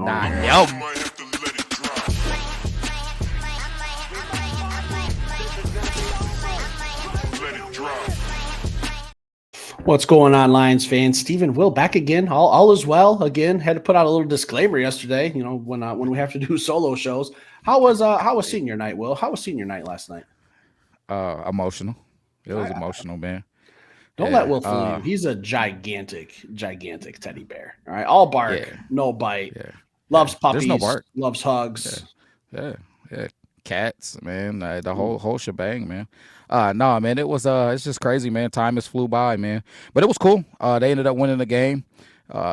on. Nah, Here. yep. What's going on, Lions fans? Stephen Will back again. All is well. Again, had to put out a little disclaimer yesterday. You know, when we have to do solo shows. How was senior night, Will? How was senior night last night? Emotional. It was I, emotional, man. don't let Yeah. Will fool you. He's a gigantic teddy bear. All right, all bark, Yeah. no bite. Yeah. Yeah. Loves There's no puppies. bark. Loves Yeah. hugs. Yeah. Yeah. Cats, man. The Mm. whole shebang, man. No, man. It's just crazy, man. Time has flew by, man. But it was cool. They ended up winning the game.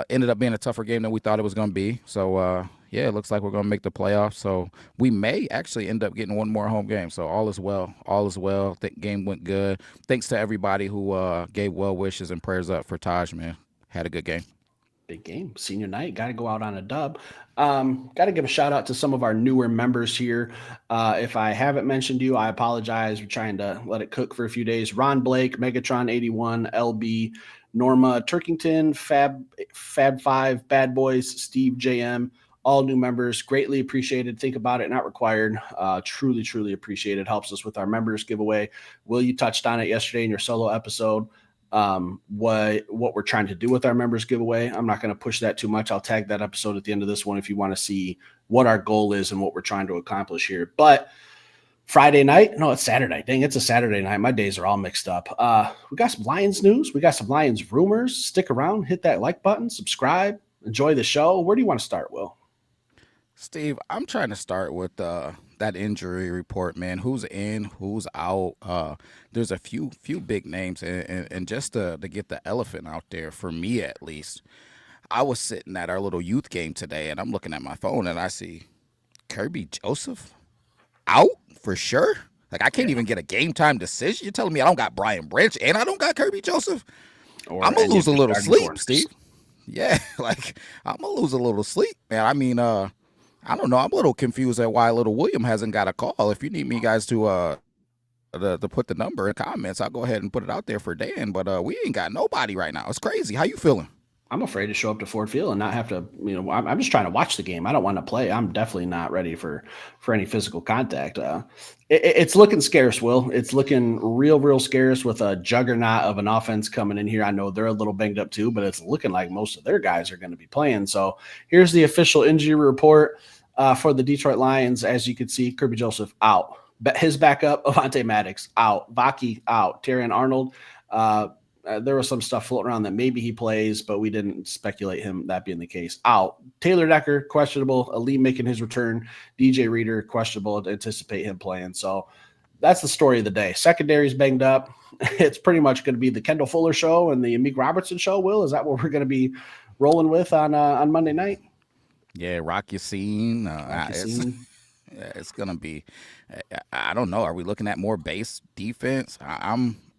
Ended up being a tougher game than we thought it was gonna be. So yeah, it looks like we're gonna make the playoffs. So we may actually end up getting one more home game. So all is well. All is well. Think game went good. Thanks to everybody who gave well wishes and prayers up for Taj, man. Had a good game. Big game, senior night. Got to go out on a dub. Got to give a shout out to some of our newer members here. If I haven't mentioned you, I apologize. We're trying to let it cook for a few days. Ron Blake, Megatron 81, LB, Norma Turkington, Fab 5, Bad Boys, Steve JM, all new members. Greatly appreciated. Think about it, not required. Truly appreciated. Helps us with our members giveaway. Will, you touched on it yesterday in your solo episode. What we're trying to do with our members giveaway. I'm not going to push that too much. I'll tag that episode at the end of this one if you want to see what our goal is and what we're trying to accomplish here. But Friday night, no, it's Saturday. Dang, it's a Saturday night. My days are all mixed up. We got some Lions news. We got some Lions rumors. Stick around, hit that like button, subscribe, enjoy the show. Where do you want to start, Will? Steve, I'm trying to start with that injury report, man. Who's in, who's out? There's a few big names, and just to get the elephant out there, for me at least, I was sitting at our little youth game today, and I'm looking at my phone, and I see Kirby Joseph out for sure. Like, I can't even get a game time decision. You're telling me I don't got Brian Branch and I don't got Kirby Joseph? I'm Or gonna any of lose a your little starting sleep, corners? Steve. Yeah, like I'm gonna lose a little sleep, man. I mean, I don't know. I'm a little confused at why little William hasn't got a call. If you need me guys to put the number in comments, I'll go ahead and put it out there for Dan. But we ain't got nobody right now. It's crazy. How you feeling? I'm afraid to show up to Ford Field and not have to, I'm just trying to watch the game. I don't want to play. I'm definitely not ready for any physical contact. It's looking scarce, Will. It's looking real scarce with a juggernaut of an offense coming in here. I know they're a little banged up too, but it's looking like most of their guys are going to be playing. So here's the official injury report for the Detroit Lions. As you can see, Kirby Joseph out. His backup, Avante Maddox, out. Vaki out. Terrian Arnold, there was some stuff floating around that maybe he plays, but we didn't speculate him that being the case. Out. Taylor Decker, questionable. Ali making his return. DJ Reader, questionable. To anticipate him playing. So that's the story of the day. Secondary's banged up. It's pretty much going to be the Kendall Fuller show and the Meek Robertson show. Will, is that what we're going to be rolling with on Monday night? Yeah, Rock Yacine. Like you It's seen? yeah, it's gonna be. I don't know. Are we looking at more base defense?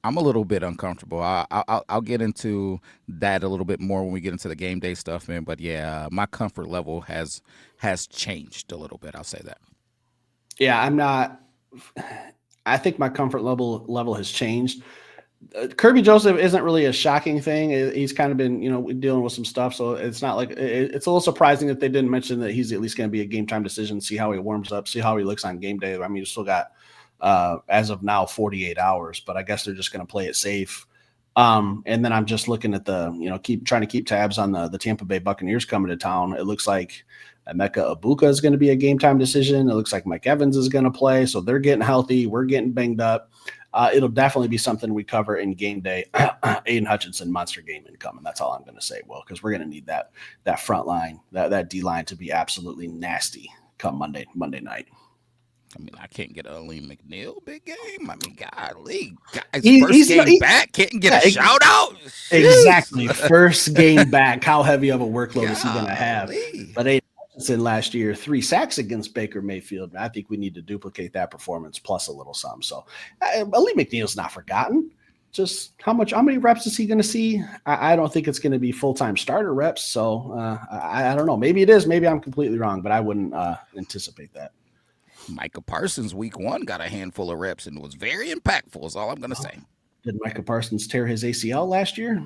I'm a little bit uncomfortable. I'll get into that a little bit more when we get into the game day stuff, man. But yeah, my comfort level has changed a little bit. I'll say that. Yeah, I'm not. I think my comfort level has changed. Kirby Joseph isn't really a shocking thing. He's kind of been, dealing with some stuff, so it's not like it's a little surprising that they didn't mention that he's at least going to be a game time decision. See how he warms up, see how he looks on game day. I mean, you still got as of now 48 hours, but I guess they're just going to play it safe. And then I'm just looking at keep trying to keep tabs on the Tampa Bay Buccaneers coming to town. It looks like Emeka Ibuka is going to be a game time decision. It looks like Mike Evans is going to play, so they're getting healthy. We're getting banged up. It'll definitely be something we cover in game day. Aiden Hutchinson monster game incoming. That's all I'm going to say, Will, because we're going to need that front line, that D line to be absolutely nasty come Monday night. I mean, I can't get a Lee McNeil big game. I mean, golly, guys, He, first he's game back, can't get a yeah, shout out. exactly. Jeez. First game back. How heavy of a workload is he going to have? Golly. But Aiden Hutchinson last year, 3 sacks against Baker Mayfield. I think we need to duplicate that performance plus a little something. So, Ali McNeil's not forgotten. Just how many reps is he going to see? I don't think it's going to be full-time starter reps. So I don't know. Maybe it is. Maybe I'm completely wrong, but I wouldn't anticipate that. Micah Parsons, week 1, got a handful of reps and was very impactful. Is all I'm going to say. Did Micah Parsons tear his ACL last year?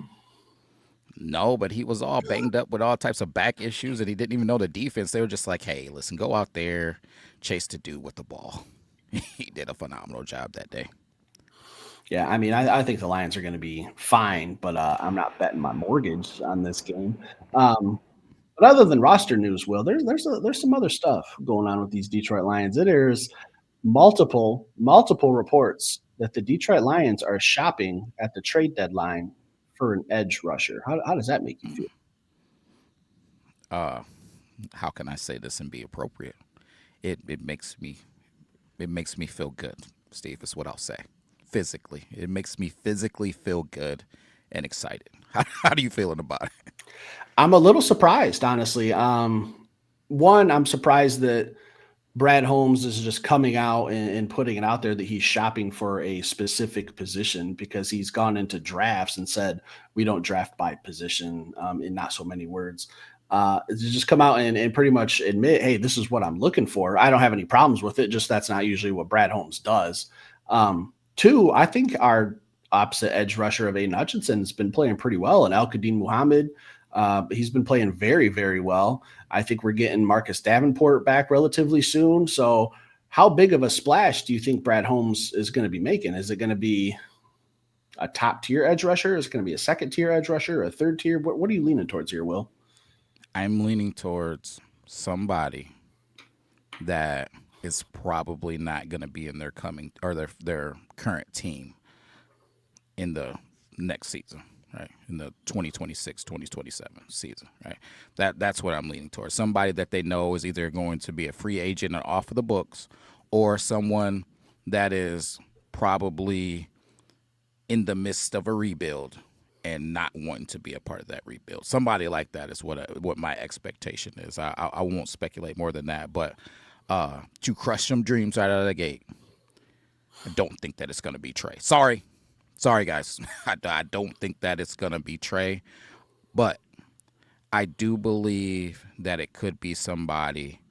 No, but he was all banged up with all types of back issues, and he didn't even know the defense. They were just like, "Hey, listen, go out there, chase the dude with the ball." He did a phenomenal job that day. Yeah, I mean, I think the Lions are going to be fine, but I'm not betting my mortgage on this game. But other than roster news, Will, there's some other stuff going on with these Detroit Lions. There's multiple reports that the Detroit Lions are shopping at the trade deadline for an edge rusher. How does that make you feel? Uh, how can I say this and be appropriate? It makes me feel good, Steve. Is what I'll say. Physically, it makes me physically feel good and excited. How do you feeling about it? I'm a little surprised, honestly. One, I'm surprised that Brad Holmes is just coming out and putting it out there that he's shopping for a specific position because he's gone into drafts and said we don't draft by position in not so many words. To just come out and pretty much admit, hey, this is what I'm looking for. I don't have any problems with it. Just that's not usually what Brad Holmes does. Two, I think our opposite edge rusher of Aiden Hutchinson has been playing pretty well, and Al Qadim Muhammad. He's been playing very, very well. I think we're getting Marcus Davenport back relatively soon. So, how big of a splash do you think Brad Holmes is going to be making? Is it going to be a top tier edge rusher? Is it going to be a second tier edge rusher? A third tier? What are you leaning towards here, Will? I'm leaning towards somebody that is probably not going to be in their coming or their current team in the next season, right? In the 2026-2027 season, right? That's what I'm leaning towards. Somebody that they know is either going to be a free agent or off of the books, or someone that is probably in the midst of a rebuild and not wanting to be a part of that rebuild. Somebody like that is what my expectation is. I won't speculate more than that, but to crush some dreams right out of the gate, I don't think that it's going to be Trey. Sorry, guys. I don't think that it's going to be Trey, but I do believe that it could be somebody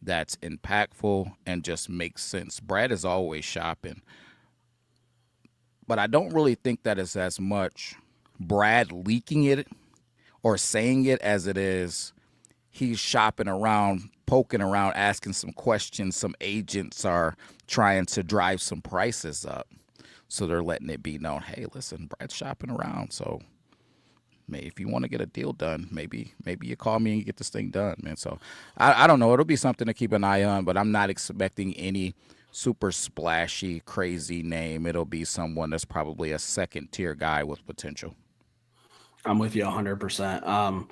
that's impactful and just makes sense. Brad is always shopping, but I don't really think that it's as much Brad leaking it or saying it as it is he's shopping around, poking around, asking some questions. Some agents are trying to drive some prices up. So they're letting it be known, hey, listen, Brad's shopping around. So if you want to get a deal done, maybe you call me and you get this thing done, man. So I don't know. It'll be something to keep an eye on, but I'm not expecting any super splashy, crazy name. It'll be someone that's probably a second tier guy with potential. I'm with you 100%.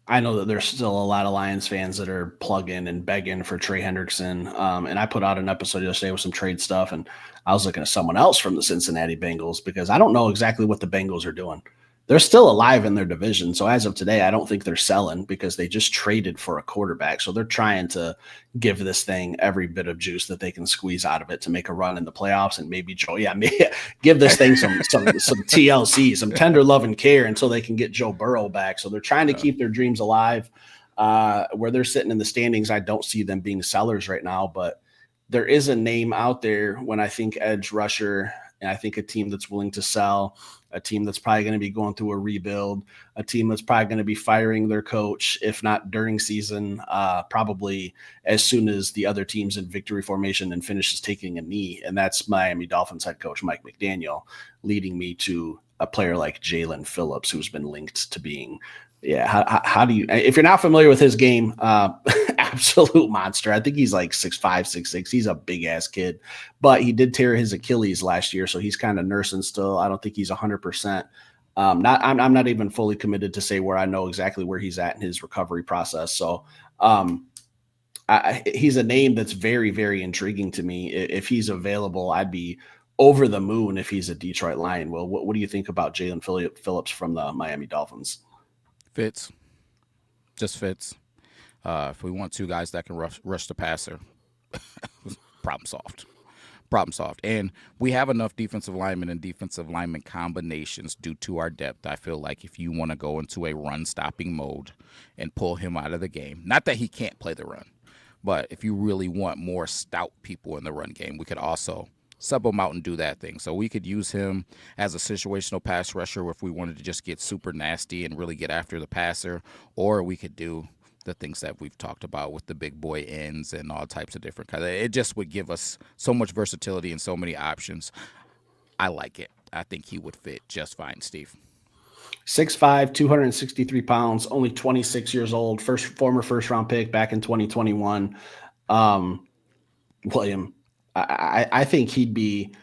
I know that there's still a lot of Lions fans that are plugging and begging for Trey Hendrickson. And I put out an episode yesterday with some trade stuff, and I was looking at someone else from the Cincinnati Bengals because I don't know exactly what the Bengals are doing. They're still alive in their division. So as of today, I don't think they're selling because they just traded for a quarterback. So they're trying to give this thing every bit of juice that they can squeeze out of it to make a run in the playoffs and maybe Joe, yeah, give this thing some TLC, some tender love and care until they can get Joe Burrow back. So they're trying to keep their dreams alive. Where they're sitting in the standings, I don't see them being sellers right now, but there is a name out there when I think edge rusher, and I think a team that's willing to sell, a team that's probably going to be going through a rebuild, a team that's probably going to be firing their coach, if not during season, probably as soon as the other team's in victory formation and finishes taking a knee. And that's Miami Dolphins head coach Mike McDaniel, leading me to a player like Jalen Phillips, who's been linked to being yeah. How do you, if you're not familiar with his game, absolute monster. I think he's like 6'5", 6'6". He's a big ass kid, but he did tear his Achilles last year. So he's kind of nursing still. I don't think he's 100%. I'm not even fully committed to say where I know exactly where he's at in his recovery process. So, he's a name that's very, very intriguing to me. If he's available, I'd be over the moon if he's a Detroit Lion. Well, what do you think about Jalen Phillips from the Miami Dolphins? Fits, just fits. If we want two guys that can rush the passer, problem solved. Problem solved. And we have enough defensive linemen and defensive lineman combinations due to our depth. I feel like if you want to go into a run stopping mode and pull him out of the game, not that he can't play the run, but if you really want more stout people in the run game, we could also sub him out and do that thing. So we could use him as a situational pass rusher if we wanted to just get super nasty and really get after the passer, or we could do the things that we've talked about with the big boy ends and all types of different kinds. It just would give us so much versatility and so many options. I like it. I think he would fit just fine, Steve. 6'5", 263 pounds, only 26 years old, former first round pick back in 2021. Um, William, I think he'd be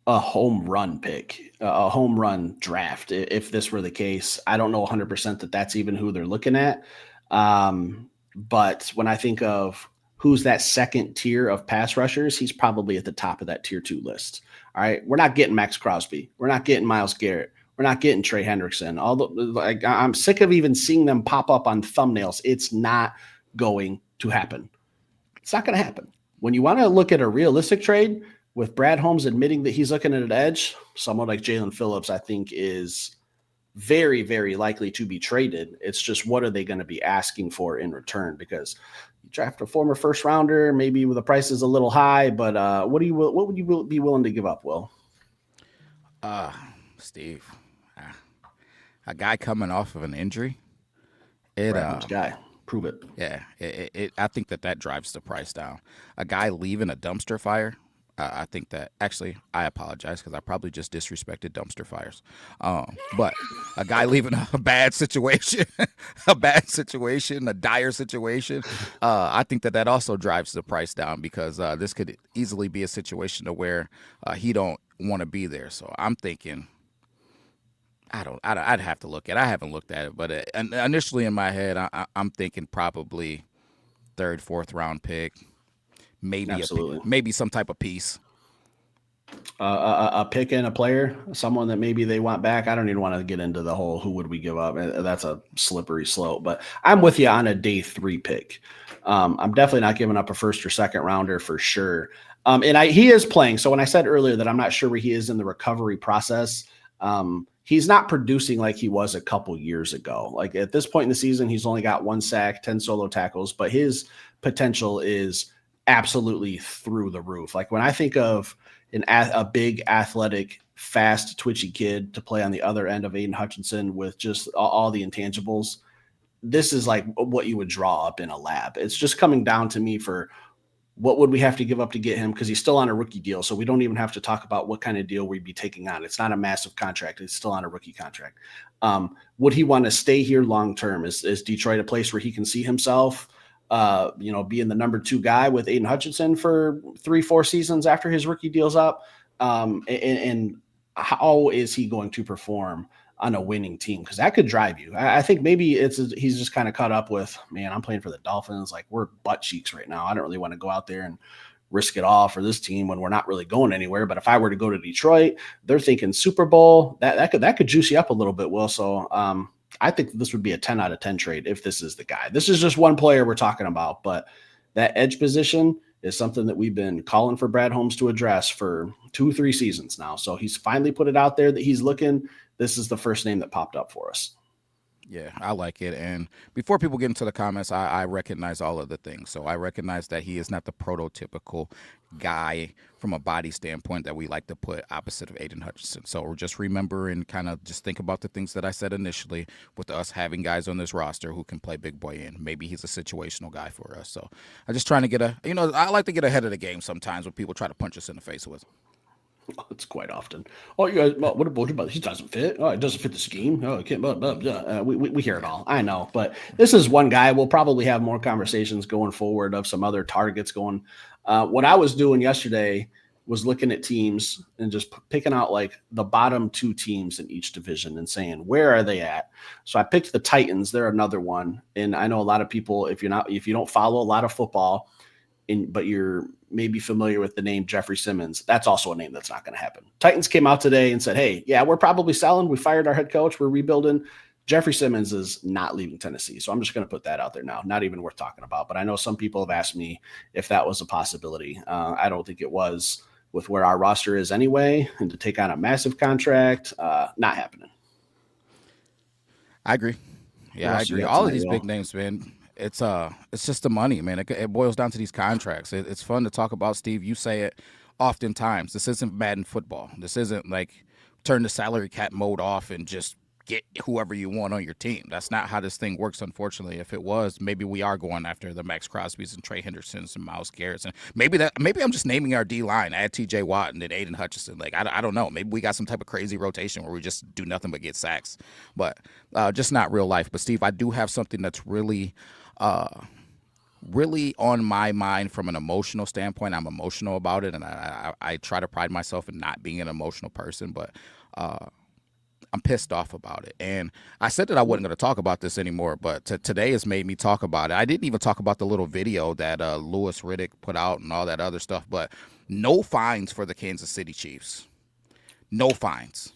a home run pick, a home run draft if this were the case. I don't know 100% that that's even who they're looking at. But when I think of who's that second tier of pass rushers, he's probably at the top of that tier 2 list. All right. We're not getting Max Crosby. We're not getting Myles Garrett. We're not getting Trey Hendrickson. Although, like, I'm sick of even seeing them pop up on thumbnails. It's not going to happen. It's not going to happen. When you want to look at a realistic trade, with Brad Holmes admitting that he's looking at an edge, someone like Jalen Phillips, I think, is very, very likely to be traded. It's just what are they going to be asking for in return? Because you draft a former first rounder, maybe the price is a little high, but what would you be willing to give up, Will? Uh, Steve, uh, a guy coming off of an injury, it Brad Holmes guy, prove it. yeah, I think that drives the price down. A guy leaving a dumpster fire, I think that actually I apologize because I probably just disrespected dumpster fires. But a guy leaving a bad situation, a bad situation, a dire situation, I think that also drives the price down because this could easily be a situation to where he don't want to be there. So I'm thinking I'd have to look at. I haven't looked at it, but initially in my head, I'm thinking probably third, fourth round pick, maybe Absolutely. maybe some type of piece. A pick and a player, someone that maybe they want back. I don't even want to get into the whole who would we give up. That's a slippery slope. But I'm with you on a day 3 pick. I'm definitely not giving up a first or second rounder for sure. And he is playing. So when I said earlier that I'm not sure where he is in the recovery process, he's not producing like he was a couple years ago. Like at this point in the season, he's only got 1 sack, 10 solo tackles, but his potential is absolutely through the roof. Like when I think of a big athletic, fast, twitchy kid to play on the other end of Aiden Hutchinson with just all the intangibles, this is like what you would draw up in a lab. It's just coming down to me for what would we have to give up to get him? Because he's still on a rookie deal. So we don't even have to talk about what kind of deal we'd be taking on. It's not a massive contract. It's still on a rookie contract. Would he want to stay here long term? Is Detroit a place where he can see himself, being the number 2 guy with Aiden Hutchinson for 3-4 seasons after his rookie deal's up? And how is he going to perform on a winning team? Because that could drive you. I think maybe he's just kind of caught up with, man, I'm playing for the Dolphins. Like we're butt cheeks right now. I don't really want to go out there and risk it all for this team when we're not really going anywhere. But if I were to go to Detroit, they're thinking Super Bowl. That could juice you up a little bit, Will. So I think this would be a 10 out of 10 trade if this is the guy. This is just one player we're talking about, but that edge position is something that we've been calling for Brad Holmes to address for 2-3 seasons now. So he's finally put it out there that he's looking. This is the first name that popped up for us. Yeah, I like it. And before people get into the comments, I recognize all of the things. So I recognize that he is not the prototypical guy from a body standpoint that we like to put opposite of Aiden Hutchinson. So just remember and kind of just think about the things that I said initially with us having guys on this roster who can play big boy in. Maybe he's a situational guy for us. So I'm just trying to I like to get ahead of the game sometimes when people try to punch us in the face with. It's quite often. Oh, you guys, well, what about he doesn't fit? Oh, it doesn't fit the scheme. Oh, it can't. We hear it all. I know, but this is one guy. We'll probably have more conversations going forward of some other targets going. What I was doing yesterday was looking at teams and just picking out like the bottom 2 teams in each division and saying where are they at. So I picked the Titans. They're another one, and I know a lot of people if you don't follow a lot of football, but you're maybe familiar with the name Jeffrey Simmons, that's also a name that's not going to happen. Titans came out today and said, hey, yeah, we're probably selling. We fired our head coach. We're rebuilding. Jeffrey Simmons is not leaving Tennessee. So I'm just going to put that out there now. Not even worth talking about. But I know some people have asked me if that was a possibility. I don't think it was with where our roster is anyway. And to take on a massive contract, not happening. I agree. What Yeah, I else you agree. got All of tonight, these big Will? names, man. It's just the money, man. It boils down to these contracts. It's fun to talk about, Steve. You say it Oftentimes, this isn't Madden football. This isn't like turn the salary cap mode off and just get whoever you want on your team. That's not how this thing works, unfortunately. If it was, maybe we are going after the Max Crosbys and Trey Hendersons and Miles Garrett's. And maybe I'm just naming our D line, add TJ Watt and then Aiden Hutchinson. Like, I don't know. Maybe we got some type of crazy rotation where we just do nothing but get sacks. But just not real life. But Steve, I do have something that's really on my mind from an emotional standpoint. I'm emotional about it, and I try to pride myself in not being an emotional person, but I'm pissed off about it. And I said that I wasn't going to talk about this anymore, but today has made me talk about it. I didn't even talk about the little video that Louis Riddick put out and all that other stuff, but no fines for the Kansas City Chiefs. No fines.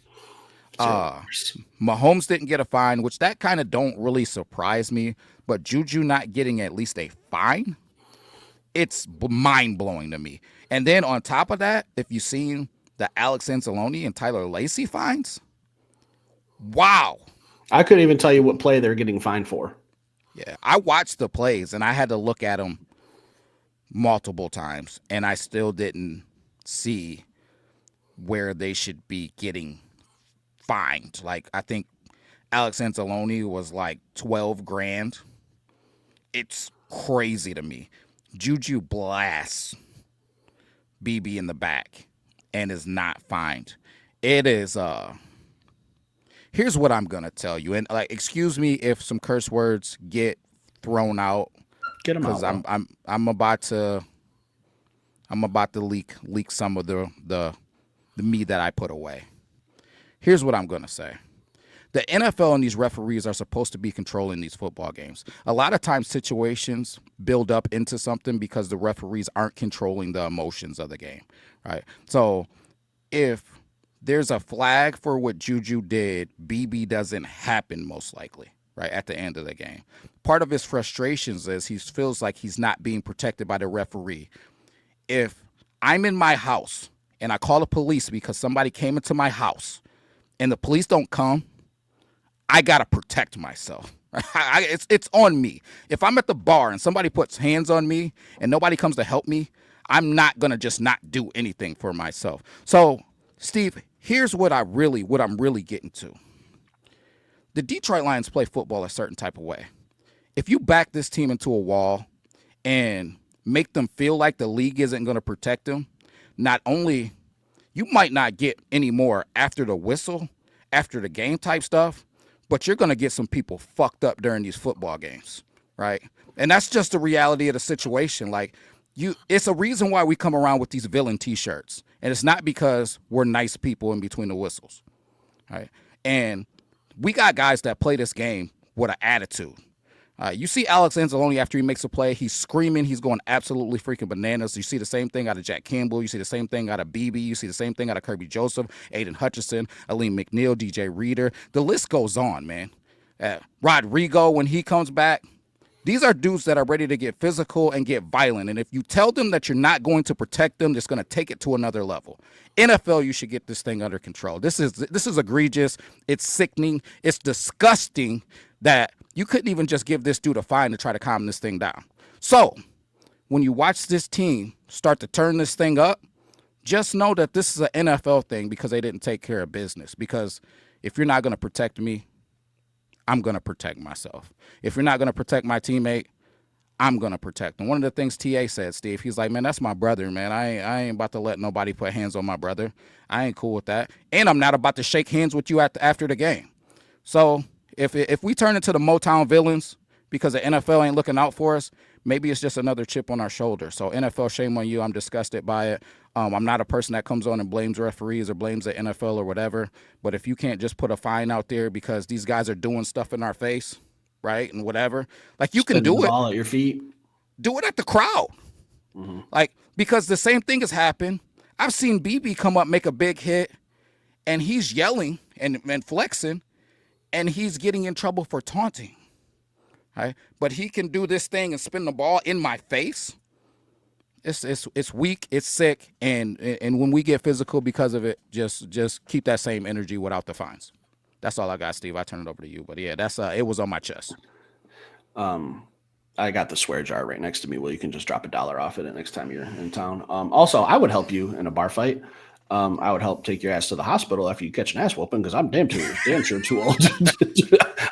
Mahomes didn't get a fine, which that kind of don't really surprise me, but Juju not getting at least a fine, it's mind blowing to me. And then on top of that, if you've seen the Alex Anzalone and Tyler Lacey fines, wow. I couldn't even tell you what play they're getting fined for. Yeah, I watched the plays and I had to look at them multiple times, and I still didn't see where they should be getting fined. Like, I think Alex Anzalone was like 12 grand. It's crazy to me. Juju blasts BB in the back and is not fined. It is here's what I'm gonna tell you. And like, excuse me if some curse words get thrown out Get them because out. Will. I'm about to leak some of the me that I put away. Here's what I'm gonna say. The NFL and these referees are supposed to be controlling these football games. A lot of times situations build up into something because the referees aren't controlling the emotions of the game, right? So if there's a flag for what Juju did, BB doesn't happen most likely, right, at the end of the game. Part of his frustrations is he feels like he's not being protected by the referee. If I'm in my house and I call the police because somebody came into my house and the police don't come, I gotta protect myself. It's on me. If I'm at the bar and somebody puts hands on me and nobody comes to help me, I'm not gonna just not do anything for myself. So, Steve, here's what I'm really getting to. The Detroit Lions play football a certain type of way. If you back this team into a wall and make them feel like the league isn't gonna protect them, not only you might not get any more after the whistle, after the game type stuff, but you're going to get some people fucked up during these football games, right? And that's just the reality of the situation. Like, it's a reason why we come around with these villain t-shirts. And it's not because we're nice people in between the whistles, right? And we got guys that play this game with an attitude. You see Alex Anzalone after he makes a play, he's screaming, he's going absolutely freaking bananas. You see the same thing out of Jack Campbell, you see the same thing out of BB, you see the same thing out of Kirby Joseph, Aiden Hutchinson, Aleem McNeil, DJ Reader. The list goes on, man. Rodrigo, when he comes back, these are dudes that are ready to get physical and get violent. And if you tell them that you're not going to protect them, it's going to take it to another level. NFL, you should get this thing under control. This is egregious. It's sickening. It's disgusting that you couldn't even just give this dude a fine to try to calm this thing down. So when you watch this team start to turn this thing up, just know that this is an NFL thing because they didn't take care of business. Because if you're not going to protect me, I'm going to protect myself. If you're not going to protect my teammate, I'm going to protect him. One of the things TA said, Steve, he's like, man, that's my brother, man. I ain't about to let nobody put hands on my brother. I ain't cool with that. And I'm not about to shake hands with you after the game. So if we turn into the Motown villains because the NFL ain't looking out for us, maybe it's just another chip on our shoulder. So NFL, shame on you. I'm disgusted by it. I'm not a person that comes on and blames referees or blames the NFL or whatever. But if you can't just put a fine out there because these guys are doing stuff in our face, right, and whatever, like you can Spinning the do it. ball at your feet. Do it at the crowd. Mm-hmm. Like, because the same thing has happened. I've seen BB come up, make a big hit, and he's yelling and flexing, and he's getting in trouble for taunting. Right? But he can do this thing and spin the ball in my face. It's weak, it's sick, and when we get physical because of it, just keep that same energy without the fines. That's all I got, Steve. I turn it over to you. But yeah, that's it was on my chest. I got the swear jar right next to me. Well, you can just drop $1 off it next time you're in town. Also, I would help you in a bar fight. I would help take your ass to the hospital after you catch an ass whooping because I'm damn sure too old.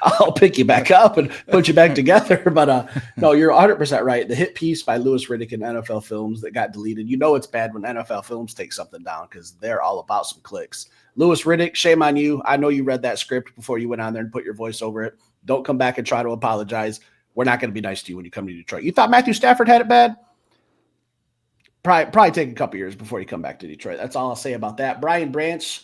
I'll pick you back up and put you back together. But no, you're 100% right. The hit piece by Louis Riddick in NFL Films that got deleted. You know it's bad when NFL Films take something down because they're all about some clicks. Louis Riddick, shame on you. I know you read that script before you went on there and put your voice over it. Don't come back and try to apologize. We're not going to be nice to you when you come to Detroit. You thought Matthew Stafford had it bad? Probably take a couple years before you come back to Detroit. That's all I'll say about that. Brian Branch,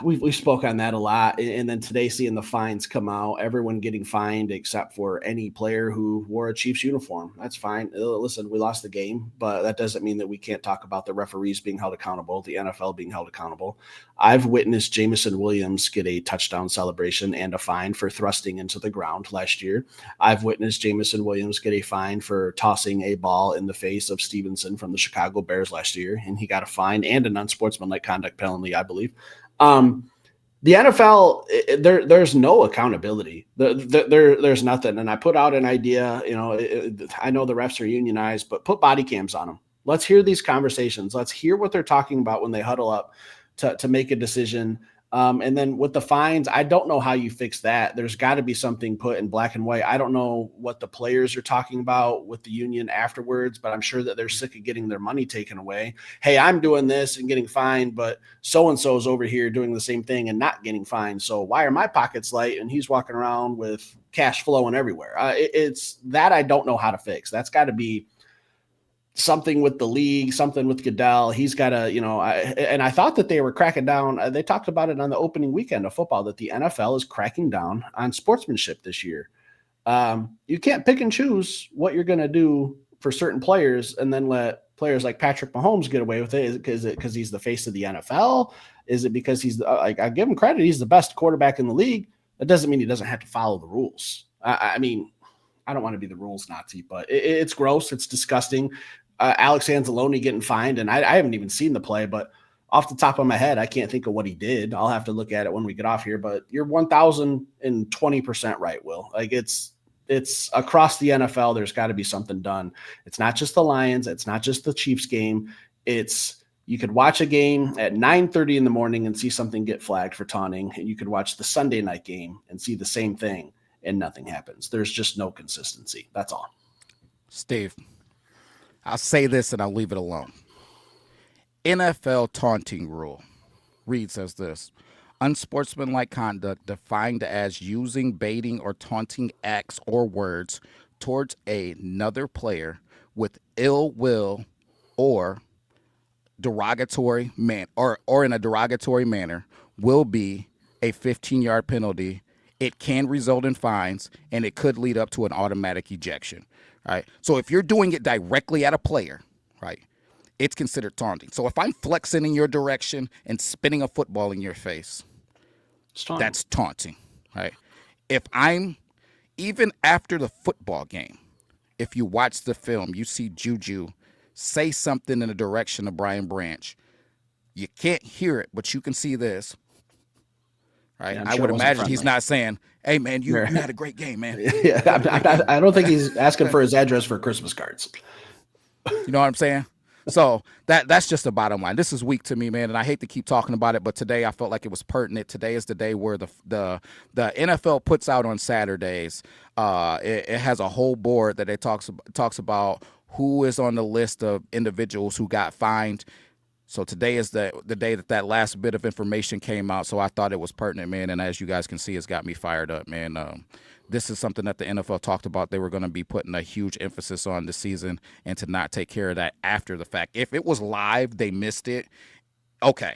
we spoke on that a lot, and then today seeing the fines come out, everyone getting fined except for any player who wore a Chiefs uniform. That's fine. Listen, we lost the game, but that doesn't mean that we can't talk about the referees being held accountable, the NFL being held accountable. I've witnessed Jamison Williams get a touchdown celebration and a fine for thrusting into the ground last year. I've witnessed Jamison Williams get a fine for tossing a ball in the face of Stevenson from the Chicago Bears last year, and he got a fine and an unsportsmanlike conduct penalty, I believe. Um, the NFL, there's no accountability. There's nothing. And I put out an idea. I know the refs are unionized, but put body cams on them. Let's hear these conversations. Let's hear what they're talking about when they huddle up to make a decision. And then with the fines, I don't know how you fix that. There's got to be something put in black and white. I don't know what the players are talking about with the union afterwards, but I'm sure that they're sick of getting their money taken away. Hey, I'm doing this and getting fined, but so-and-so is over here doing the same thing and not getting fined. So why are my pockets light and he's walking around with cash flowing everywhere? It's that I don't know how to fix. That's got to be something with the league, something with Goodell. He's got to, and I thought that they were cracking down. They talked about it on the opening weekend of football that the NFL is cracking down on sportsmanship this year. You can't pick and choose what you're going to do for certain players and then let players like Patrick Mahomes get away with it. Is it because he's the face of the NFL? Is it because he's like, I give him credit. He's the best quarterback in the league. That doesn't mean he doesn't have to follow the rules. I mean, I don't want to be the rules Nazi, but it's gross. It's disgusting. Alex Anzalone getting fined, and I haven't even seen the play, but off the top of my head, I can't think of what he did. I'll have to look at it when we get off here, but you're 1,020% right, Will. Like it's across the NFL. There's got to be something done. It's not just the Lions. It's not just the Chiefs game. It's you could watch a game at 9:30 in the morning and see something get flagged for taunting, and you could watch the Sunday night game and see the same thing and nothing happens. There's just no consistency. That's all. Steve, I'll say this and I'll leave it alone. NFL taunting rule reads as this: unsportsmanlike conduct defined as using baiting or taunting acts or words towards another player with ill will or derogatory or in a derogatory manner will be a 15-yard penalty. It can result in fines and it could lead up to an automatic ejection. Right. So if you're doing it directly at a player, right, it's considered taunting. So if I'm flexing in your direction and spinning a football in your face, that's taunting. Right. If I'm even after the football game, if you watch the film, you see Juju say something in the direction of Brian Branch. You can't hear it, but you can see this. Right. Yeah, I sure would imagine he's not saying, "Hey man, you had a great game, man." Yeah, I don't think he's asking for his address for Christmas cards. You know what I'm saying? So that's just the bottom line. This is weak to me, man, and I hate to keep talking about it, but today I felt like it was pertinent. Today is the day where the NFL puts out on Saturdays. It has a whole board that it talks about who is on the list of individuals who got fined. So today is the day that last bit of information came out. So I thought it was pertinent, man. And as you guys can see, it's got me fired up, man. This is something that the NFL talked about. They were going to be putting a huge emphasis on this season and to not take care of that after the fact. If it was live, they missed it. Okay.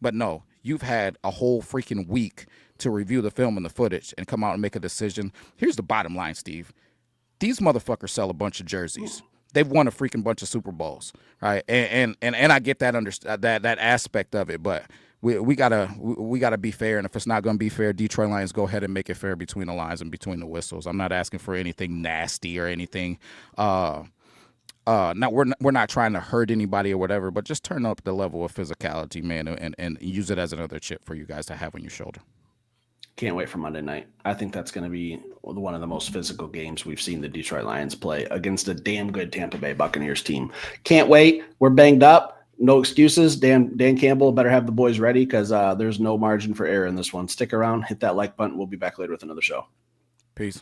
But no, you've had a whole freaking week to review the film and the footage and come out and make a decision. Here's the bottom line, Steve. These motherfuckers sell a bunch of jerseys. They've won a freaking bunch of Super Bowls, right? And I get that that aspect of it, but we gotta be fair. And if it's not gonna be fair, Detroit Lions, go ahead and make it fair between the lines and between the whistles. I'm not asking for anything nasty or anything. We're not trying to hurt anybody or whatever, but just turn up the level of physicality, man, and use it as another chip for you guys to have on your shoulder. Can't wait for Monday night. I think that's going to be one of the most physical games we've seen the Detroit Lions play against a damn good Tampa Bay Buccaneers team. Can't wait. We're banged up. No excuses. Dan Campbell better have the boys ready because there's no margin for error in this one. Stick around, hit that like button. We'll be back later with another show. Peace.